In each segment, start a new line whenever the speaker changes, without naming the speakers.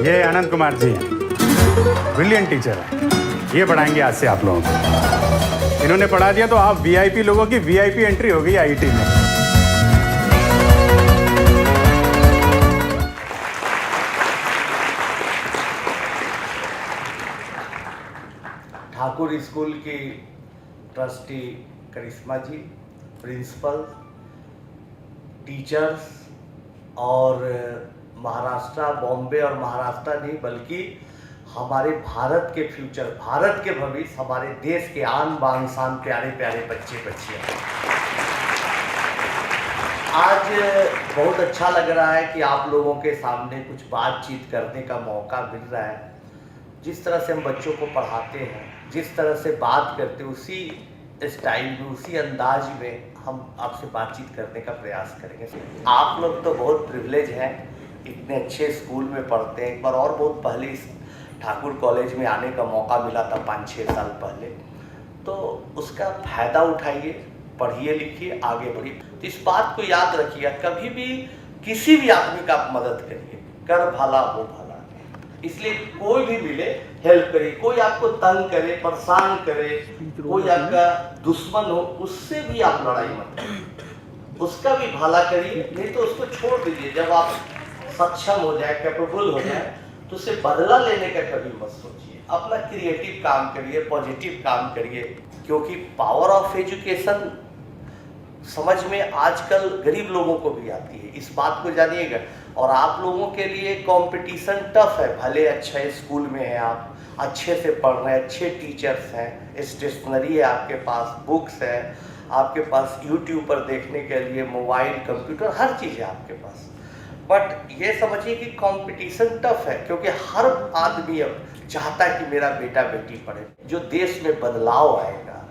ये अनंत कुमार जी हैं, brilliant teacher हैं। ये पढ़ाएंगे आज से आप लोगों को। इन्होंने पढ़ा दिया तो आप वीआईपी लोगों की वीआईपी एंट्री हो गई आईटी में।
ठाकुर स्कूल की ट्रस्टी करिश्मा जी, प्रिंसिपल, टीचर्स और महाराष्ट्र, बॉम्बे और महाराष्ट्र नहीं बल्कि हमारे भारत के फ्यूचर, भारत के भविष्य, हमारे देश के आन बान शान प्यारे प्यारे बच्चे बच्चियाँ, आज बहुत अच्छा लग रहा है कि आप लोगों के सामने कुछ बातचीत करने का मौका मिल रहा है। जिस तरह से हम बच्चों को पढ़ाते हैं, जिस तरह से बात करते हैं, उसी स्टाइल में, उसी अंदाज में हम आपसे बातचीत करने का प्रयास करेंगे। आप लोग तो बहुत प्रिविलेज हैं, इतने अच्छे स्कूल में पढ़ते हैं। एक बार और बहुत पहले इस ठाकुर कॉलेज में आने का मौका मिला था 5-6 साल पहले, तो उसका फायदा उठाइए, पढ़िए लिखिए, आगे बढ़िए। तो इस बात को याद रखिए, कभी भी किसी भी आदमी का आप मदद करिए, कर भला हो भला। इसलिए कोई भी मिले हेल्प करिए, कोई आपको तंग करे, परेशान करे, कोई आपका दुश्मन हो, उससे भी आप लड़ाई मत करिए, उसका भी भला करिए, नहीं तो उसको छोड़ दीजिए। जब आप सक्षम हो जाए, कैपेबल हो जाए, तो उससे बदला लेने का कभी मत सोचिए। अपना क्रिएटिव काम करिए, पॉजिटिव काम करिए, क्योंकि पावर ऑफ एजुकेशन समझ में आजकल गरीब लोगों को भी आती है, इस बात को जानिएगा। और आप लोगों के लिए कंपटीशन टफ है, भले अच्छे स्कूल में हैं आप, अच्छे से पढ़ रहे हैं, अच्छे टीचर्स हैं, स्टेशनरी है आपके पास, बुक्स है आपके पास, यूट्यूब पर देखने के लिए मोबाइल, कंप्यूटर, हर चीज़ है आपके पास। बट ये समझिए कि कंपटीशन टफ है, क्योंकि हर आदमी अब चाहता है कि मेरा बेटा बेटी पढ़े। जो देश में बदलाव आएगा,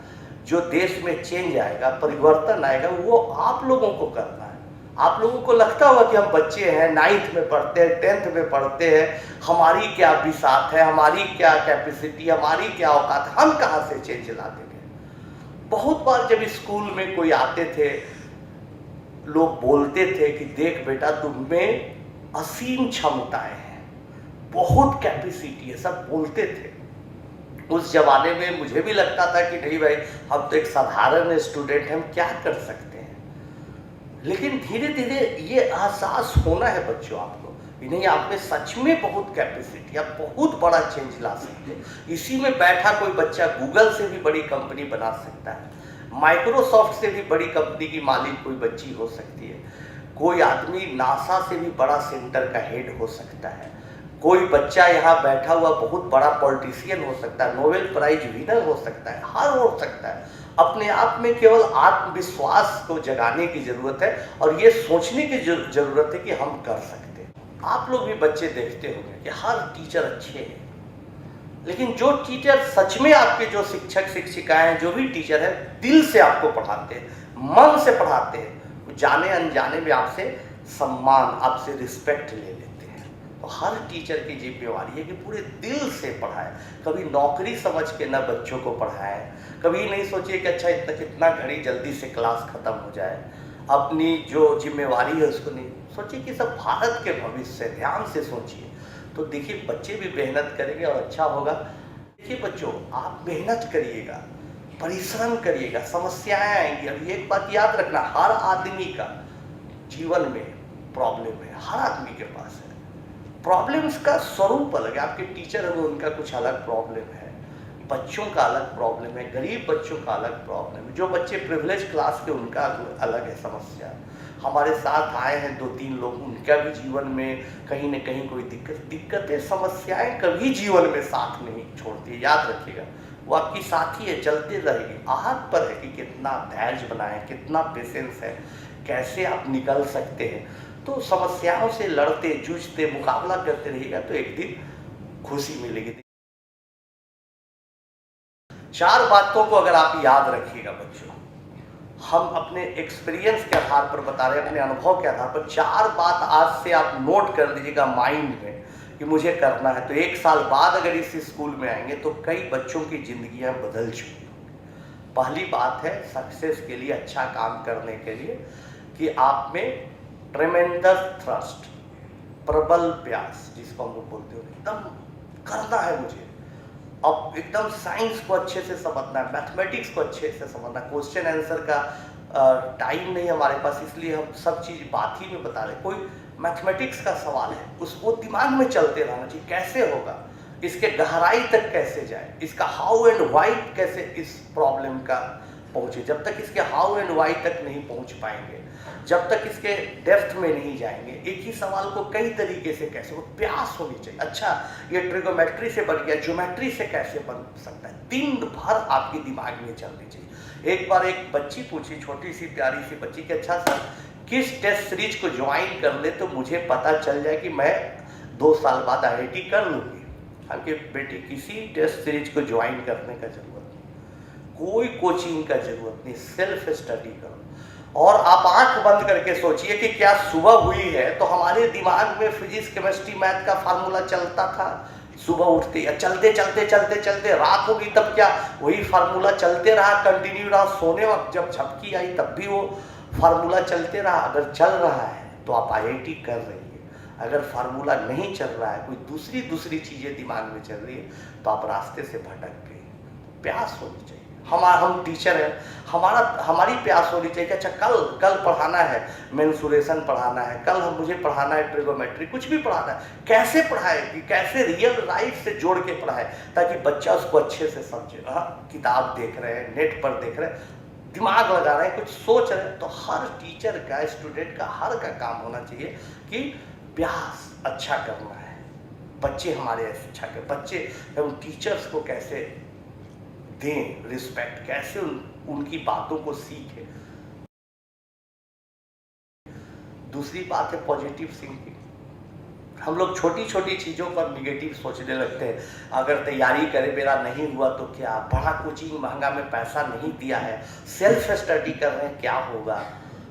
जो देश में चेंज आएगा, परिवर्तन आएगा, वो आप लोगों को करना है। आप लोगों को लगता होगा कि हम बच्चे हैं, 9th में पढ़ते हैं, 10th में पढ़ते हैं, हमारी क्या बिसात है, हमारी क्या कैपेसिटी, हमारी क्या औकात, हम कहाँ से चेंज ला देंगे। बहुत बार जब स्कूल में कोई आते थे, लोग बोलते थे कि देख बेटा तुम में असीम क्षमताएं हैं, बहुत कैपेसिटी है, सब बोलते थे। उस जमाने में मुझे भी लगता था कि नहीं भाई, हम तो एक साधारण स्टूडेंट, हम क्या कर सकते हैं। लेकिन धीरे धीरे ये एहसास होना है बच्चों आपको, नहीं आप में सच में बहुत कैपेसिटी, आप बहुत बड़ा चेंज ला सकते हैं। इसी में बैठा कोई बच्चा गूगल से भी बड़ी कंपनी बना सकता है, माइक्रोसॉफ्ट से भी बड़ी कंपनी की मालिक कोई बच्ची हो सकती है, कोई आदमी नासा से भी बड़ा सेंटर का हेड हो सकता है, कोई बच्चा यहाँ बैठा हुआ बहुत बड़ा पॉलिटिशियन हो सकता है, नोबेल प्राइज विनर हो सकता है, हर हो सकता है। अपने आप में केवल आत्मविश्वास को जगाने की जरूरत है और ये सोचने की जरूरत है कि हम कर सकते हैं। आप लोग भी बच्चे देखते होंगे कि हर टीचर अच्छे हैं, लेकिन जो टीचर सच में आपके, जो शिक्षक शिक्षिकाएं, जो भी टीचर है, दिल से आपको पढ़ाते हैं, मन से पढ़ाते हैं, जाने अनजाने में आपसे सम्मान, आपसे रिस्पेक्ट ले लेते हैं। तो हर टीचर की जिम्मेवारी है कि पूरे दिल से पढ़ाए, कभी नौकरी समझ के ना बच्चों को पढ़ाए, कभी नहीं सोचिए कि अच्छा इतना कितना घड़ी जल्दी से क्लास खत्म हो जाए। अपनी जो जिम्मेवारी है उसको नहीं सोचिए कि सब भारत के भविष्य से, ध्यान से सोचिए। तो देखिए बच्चे भी मेहनत करेंगे और अच्छा होगा। देखिए बच्चों, आप मेहनत करिएगा, परिश्रम करिएगा, समस्याएं आएंगी। और एक बात याद रखना, हर आदमी का जीवन में प्रॉब्लम है, हर आदमी के पास है। प्रॉब्लम्स का स्वरूप अलग है, आपके टीचर है उनका कुछ अलग प्रॉब्लम है, बच्चों का अलग प्रॉब्लम है, गरीब बच्चों का अलग प्रॉब्लम है, जो बच्चे प्रिविलेज क्लास के उनका अलग है समस्या। हमारे साथ आए हैं 2-3 लोग, उनका भी जीवन में कहीं न कहीं कोई दिक्कतें, समस्याएं कभी जीवन में साथ नहीं छोड़ती, याद रखिएगा। वो आपकी साथी है, चलते रहेगी। आहत पर है कि कितना धैर्य बनाए, कितना पेशेंस है, कैसे आप निकल सकते हैं। तो समस्याओं से लड़ते, जूझते, मुकाबला करते रहिएगा तो एक दिन खुशी मिलेगी। 4 बातों को अगर आप याद रखिएगा बच्चों, हम अपने एक्सपीरियंस के आधार पर बता रहे हैं, अपने अनुभव के आधार पर 4 बात आज से आप नोट कर लीजिएगा माइंड में कि मुझे करना है। तो 1 साल बाद अगर इस स्कूल में आएंगे तो कई बच्चों की जिंदगियां बदल चुकी। पहली बात है सक्सेस के लिए, अच्छा काम करने के लिए, कि आप में ट्रेमेंडस थ्रस्ट, प्रबल प्यास जिसको हम लोग बोलते हो, एकदम करना है मुझे। अब एकदम साइंस को अच्छे से समझना है, मैथमेटिक्स को अच्छे से समझना है। क्वेश्चन आंसर का टाइम नहीं हमारे पास, इसलिए हम सब चीज़ बात ही में बता रहे। कोई मैथमेटिक्स का सवाल है, उसको दिमाग में चलते रहना चाहिए, कैसे होगा, इसके गहराई तक कैसे जाए, इसका हाउ एंड वाई कैसे इस प्रॉब्लम का पहुँचे। जब तक इसके हाउ एंड वाई तक नहीं पहुँच पाएंगे, जब तक इसके डेप्थ में नहीं जाएंगे, एक ही सवाल को कई तरीके से कैसे, वो प्यास होनी चाहिए। अच्छा ये ट्रिगोमेट्री से बन गया, ज्योमेट्री से कैसे बन सकता है, दिन भर आपके दिमाग में चलनी चाहिए। एक बार एक बच्ची पूछी, छोटी सी प्यारी सी बच्ची, कि अच्छा सर किस टेस्ट सीरीज को ज्वाइन कर ले तो मुझे पता चल जाए कि मैं 2 साल बाद IIT कर लूँगी। हमके बेटी किसी टेस्ट सीरीज को ज्वाइन करने का जरूरत नहीं, कोई कोचिंग का जरूरत नहीं, सेल्फ स्टडी करो। और आप आंख बंद करके सोचिए कि क्या सुबह हुई है तो हमारे दिमाग में फिजिक्स केमिस्ट्री मैथ का फार्मूला चलता था। सुबह उठते या चलते चलते चलते चलते रात होगी तब क्या वही फार्मूला चलते रहा, कंटिन्यू रहा। सोने वक्त जब झपकी आई तब भी वो फार्मूला चलते रहा। अगर चल रहा है तो आप IIT कर रही है, अगर फार्मूला नहीं चल रहा है, कोई दूसरी चीजें दिमाग में चल रही है, तो आप रास्ते से भटक गए। प्यास होनी चाहिए। हम टीचर हैं, हमारी प्यास होनी चाहिए कि अच्छा कल पढ़ाना है, मेंसुरेशन पढ़ाना है, कल मुझे पढ़ाना है ट्रिगोमेट्री, कुछ भी पढ़ाना है, कैसे पढ़ाए कि कैसे रियल लाइफ से जोड़ के पढ़ाए ताकि बच्चा उसको अच्छे से समझे। किताब देख रहे हैं, नेट पर देख रहे हैं, दिमाग लगा रहे हैं, कुछ सोच रहे हैं, तो हर टीचर का, स्टूडेंट का, हर का काम होना चाहिए कि प्यास अच्छा करना है। बच्चे हमारे अच्छा कर, बच्चे हम टीचर्स को कैसे दें रिस्पेक्ट, कैसे उनकी बातों को सीखें। दूसरी बात है पॉजिटिव थिंकिंग। हम लोग छोटी छोटी चीज़ों पर निगेटिव सोचने लगते हैं। अगर तैयारी करे मेरा नहीं हुआ तो क्या, बड़ा कोचिंग महंगा में पैसा नहीं दिया है, सेल्फ स्टडी कर रहे हैं, क्या होगा,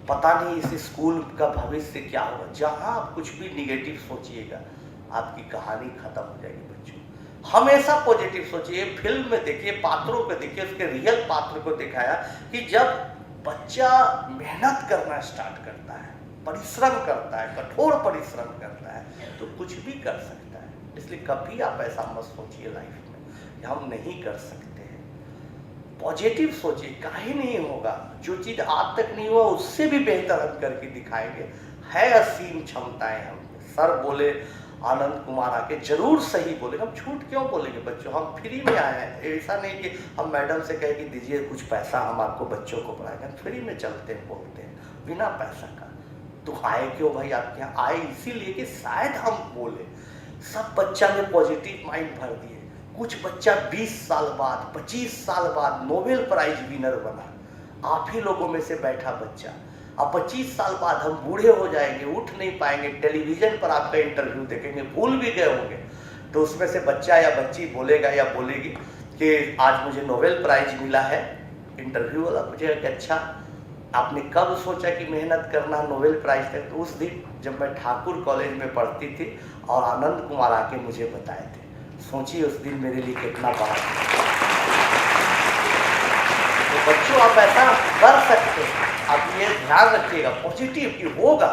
पता नहीं इस स्कूल का भविष्य क्या होगा। जहाँ आप कुछ भी निगेटिव सोचिएगा आपकी कहानी खत्म हो जाएगी। बच्चों हमेशा पॉजिटिव सोचिए। फिल्म में देखिए, पात्रों को देखिए, उसके रियल पात्र को दिखाया कि जब बच्चा मेहनत करना स्टार्ट करता है, परिश्रम करता है, कठोर परिश्रम करता है, तो कुछ भी कर सकता है। इसलिए कभी आप ऐसा मत सोचिए लाइफ में कि हम नहीं कर सकते हैं। पॉजिटिव सोचिए, काहे नहीं होगा, जो चीज़ आज तक नहीं हुआ उससे भी बेहतर हम करके दिखाएंगे। है असीम क्षमताएं हम। सर बोले आनंद कुमार आके जरूर सही बोले, हम झूठ क्यों बोलेंगे बच्चों, हम फ्री में आए हैं। ऐसा नहीं कि हम मैडम से कहे कि दीजिए कुछ पैसा, हम आपको बच्चों को पढ़ाएंगे। फ्री में चलते हैं, बोलते हैं बिना पैसा का। तो आए क्यों भाई आपके यहाँ? आए इसीलिए कि शायद हम बोले। सब बच्चा में पॉजिटिव माइंड भर दिए। कुछ बच्चा 20 साल बाद, 25 साल बाद नोबेल प्राइज विनर बना। आप ही लोगों में से बैठा बच्चा। अब 25 साल बाद हम बूढ़े हो जाएंगे, उठ नहीं पाएंगे, टेलीविजन पर आपका इंटरव्यू देखेंगे, भूल भी गए होंगे, तो उसमें से बच्चा या बच्ची बोलेगा या बोलेगी कि आज मुझे नोबेल प्राइज मिला है। इंटरव्यू वाला पूछेगा कि अच्छा आपने कब सोचा कि मेहनत करना नोबेल प्राइज तक? तो उस दिन जब मैं ठाकुर कॉलेज में पढ़ती थी और आनंद कुमार आके मुझे बताए थे। सोचिए उस दिन मेरे लिए कितना बड़ा था। तो बच्चों आप ऐसा कर सकते हैं। आप ये ध्यान रखिएगा पॉजिटिव की होगा।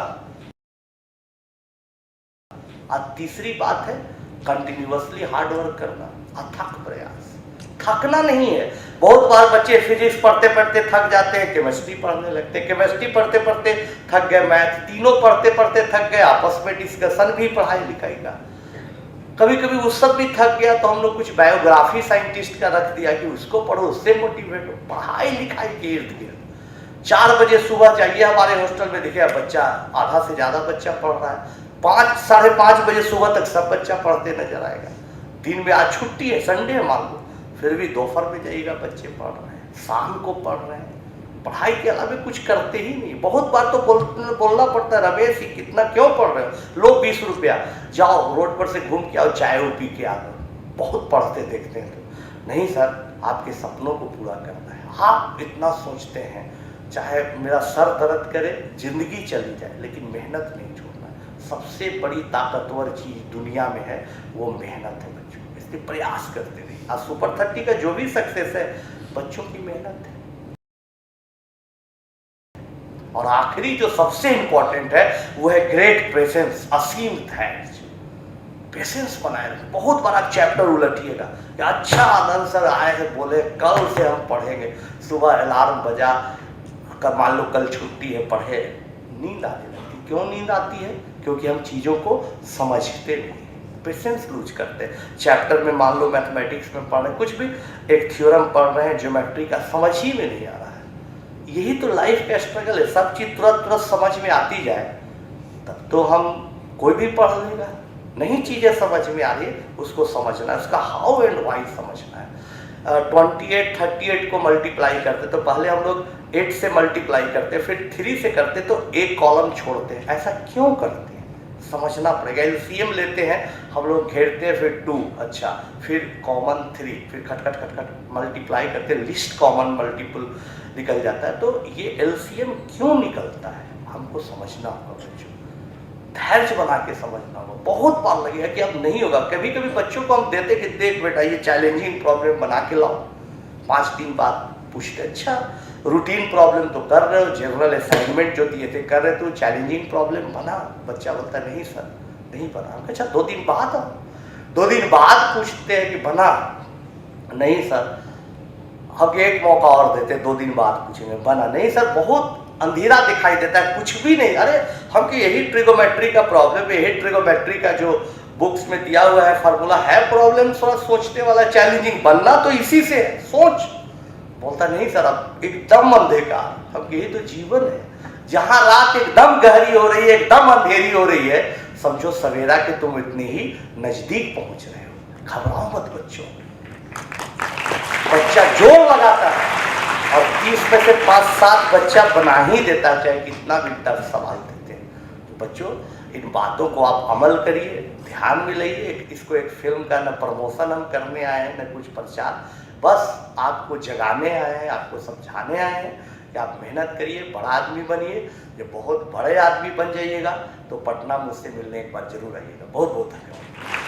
और तीसरी बात है कंटिन्यूअसली हार्ड वर्क करना, अथक प्रयास। थकना नहीं है। बहुत बार बच्चे फिजिक्स पढ़ते पढ़ते थक जाते हैं, केमिस्ट्री पढ़ने लगते हैं, केमिस्ट्री पढ़ते पढ़ते थक गए, मैथ, तीनों पढ़ते पढ़ते थक गए, आपस में डिस्कशन भी पढ़ाई लिखाई का। कभी कभी उस सब भी थक गया तो हम लोग कुछ बायोग्राफी साइंटिस्ट का रख दिया कि उसको पढ़ो, उससे मोटिवेट हो। पढ़ाई लिखाई के इर्द गिर्द 4 बजे सुबह जाइए हमारे हॉस्टल में, देखिए बच्चा आधा से ज्यादा बच्चा पढ़ रहा है। 5 साढ़े 5 बजे सुबह तक सब बच्चा पढ़ते नजर आएगा। दिन में आज छुट्टी है, संडे है मान लो, फिर भी दोपहर में जाइएगा बच्चे पढ़ रहे हैं, शाम को पढ़ रहे हैं। पढ़ाई के अलावा कुछ करते ही नहीं। बहुत बार तो बोलना पड़ता है, रमेश ही कितना क्यों पढ़ रहे हो, लो 20 रुपया, जाओ रोड पर से घूम के आओ, चाय वो पी के आ जाओ। बहुत पढ़ते देखते हैं तो। नहीं सर, आपके सपनों को पूरा करना है। आप इतना सोचते हैं चाहे मेरा सर दर्द करे, जिंदगी चली जाए, लेकिन मेहनत नहीं छोड़ना। सबसे बड़ी ताकतवर चीज दुनिया में है वो मेहनत है बच्चों। इसलिए प्रयास करते रहिए। आज सुपर 30 का जो भी सक्सेस है बच्चों की मेहनत है। और आखिरी जो सबसे इंपॉर्टेंट है वो है ग्रेट प्रेजेंस, असीम धैर्य। पेशेंस बनाए रखें। बहुत बड़ा चैप्टर उलटिएगा कि अच्छा आनंद सर आए हैं, बोले कल से हम पढ़ेंगे, सुबह अलार्म बजा कर, मान लो कल छुट्टी है, पढ़े, नींद आने लगती। क्यों नींद आती है? क्योंकि हम चीज़ों को समझते नहीं, पेशेंस लूज करते हैं। चैप्टर में मान लो मैथमेटिक्स में पढ़ रहे, कुछ भी एक थ्योरम पढ़ रहे हैं ज्योमेट्री का, समझ ही में नहीं आ रहा है। यही तो लाइफ का स्ट्रगल है। सब चीज़ तुरंत तुरंत समझ में आती जाए तब तो हम कोई भी पढ़ लेगा। नहीं चीज़ें समझ में आ रही है, उसको समझना है, उसका हाउ एंड वाई समझना है। 28 38 को मल्टीप्लाई करते तो पहले हम लोग 8 से मल्टीप्लाई करते, फिर 3 से करते तो एक कॉलम छोड़ते हैं। ऐसा क्यों करते हैं? समझना पड़ेगा। एलसीएम लेते हैं हम लोग, घेरते हैं, फिर 2, अच्छा, फिर कॉमन 3, फिर खट खट खट खट मल्टीप्लाई करते, लिस्ट कॉमन मल्टीपल निकल जाता है। तो ये एलसीएम क्यों निकलता है हमको समझना होगा। धैर्य बना के समझना होगा। बहुत बार लगेगा कि अब नहीं होगा। कभी कभी बच्चों को हम देते कि देख बेटा ये चैलेंजिंग प्रॉब्लम बना के लाओ, 5 दिन बाद पूछते, अच्छा रूटीन प्रॉब्लम तो कर रहे हो, जनरल असाइनमेंट जो दिए थे कर रहे, तो चैलेंजिंग प्रॉब्लम बना? बच्चा बोलता नहीं सर नहीं बना। अच्छा 2 दिन बाद आओ, 2 दिन बाद पूछते हैं कि बना? नहीं सर, हम एक मौका और देते, 2 दिन बाद पूछेंगे, बना? नहीं सर, बहुत अंधेरा दिखाई देता है, कुछ भी नहीं। अरे हमको यही ट्रिगोमेट्री का प्रॉब्लम है, यही ट्रिगोमेट्री का जो बुक्स में दिया हुआ है फार्मूला है, प्रॉब्लम थोड़ा सोचने वाला, चैलेंजिंग, बनना तो इसी से है, सोच। बोलता नहीं सर अब एकदम अंधेकार। हम यही तो जीवन है, जहां रात एकदम गहरी हो रही है, एकदम अंधेरी हो रही है, समझो सवेरा के तुम इतने ही नजदीक पहुंच रहे हो। घबराओ मत बच्चों। बच्चा जोर लगाता है और 30 में से 5-7 बच्चा बना ही देता, चाहे कितना भी टफ सवाल देते हैं। तो बच्चों इन बातों को आप अमल करिए, ध्यान में लाइए। इसको एक फिल्म का न प्रमोशन हम करने आए हैं, न कुछ प्रचार, बस आपको जगाने आए हैं, आपको समझाने आए हैं कि आप मेहनत करिए, बड़ा आदमी बनिए। जब बहुत बड़े आदमी बन जाइएगा तो पटना मुझसे मिलने एक बार जरूर आइएगा। बहुत बहुत धन्यवाद।